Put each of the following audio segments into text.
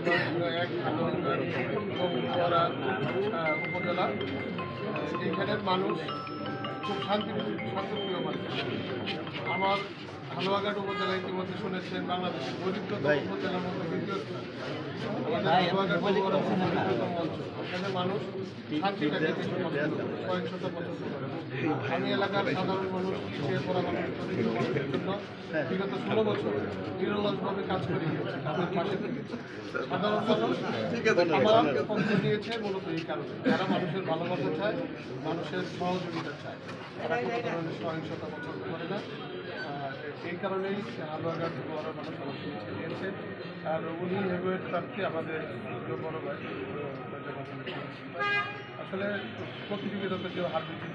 এক উপজেলা। এইখানের মানুষ খুব শান্তিপ্রিয় মানুষ। আমার হালুয়াঘাট উপজেলা ইতিমধ্যে শুনেছেন বাংলাদেশের দরিদ্রতম উপজেলার মধ্যে দ্বিতীয় স্থান। আমাদের হালুয়াঘাট দরিদ্রতম অঞ্চল, এখানে মানুষ শান্তিটাকে সহিংসতা পছন্দ করে। আমি এলাকার সাধারণ মানুষ, পিছিয়ে পড়া মানুষ, দরিদ্র মানুষের জন্য বিগত 16 বছর নিরলসভাবে কাজ করে গিয়েছে, তাদের পাশে থেকেছে। সাধারণ মানুষ আমার পক্ষ নিয়েছে মূলত এই কারণে, যারা মানুষের ভালোবাসা চায়, মানুষের সহযোগিতা চায়, তারা কোনো ধরনের সহিংসতা পছন্দ করে না। এই কারণেই হালুয়াঘাট বড় মানুষ আমার পিছিয়ে নিয়েছে। আর উনি হেভিওয়েট প্রার্থী আমাদের বড় ভাই। আসলে প্রতিযোগিতাতে কেউ হাত দিতে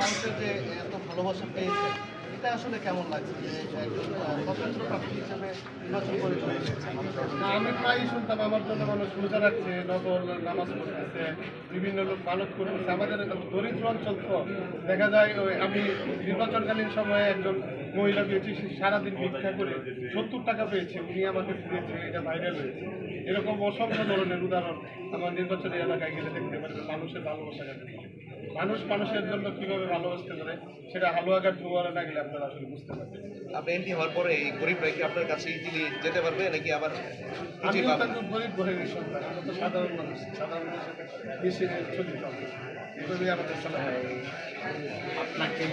মানুষের যে এত ভালোবাসা পেয়েছে, এটা আসলে কেমন লাগছে যে একজন স্বতন্ত্র প্রার্থী হিসেবে নির্বাচন করে চলে এসেছে? আমি প্রায়ই শুনতাম আমার জন্য মানুষ রোজা রাখছে, নকল নামাজ পড়তেছে, বিভিন্ন লোক মানত করতেছে। আমাদের দরিদ্র অঞ্চল তো দেখা যায়, আমি নির্বাচনকালীন সময়ে একজন মহিলা পেয়েছি, সারাদিন ভিক্ষা করে 70 টাকা পেয়েছে, উনি আমাকে দিয়েছে, এটা ভাইরাল হয়েছে। এরকম অসংখ্য ধরনের উদাহরণ আমার নির্বাচনী এলাকায় গেলে দেখতে পারবেন। মানুষের ভালোবাসা কাছে মানুষ মানুষের জন্য কীভাবে ভালোবাসতে পারে, সেটা হালুয়াঘাট দুয়ারে না গেলে আপনারা আসলে বুঝতে পারবেন। আপনি এমপি হওয়ার পরে এই গরিবরা কি আপনার কাছে ইজিলি যেতে পারবে নাকি আবার আমি গরিব ঘরের সন্তান, আমরা তো সাধারণ মানুষ, সাধারণ মানুষের বেশি চলিত এভাবেই আমাদের চলা। আপনাকে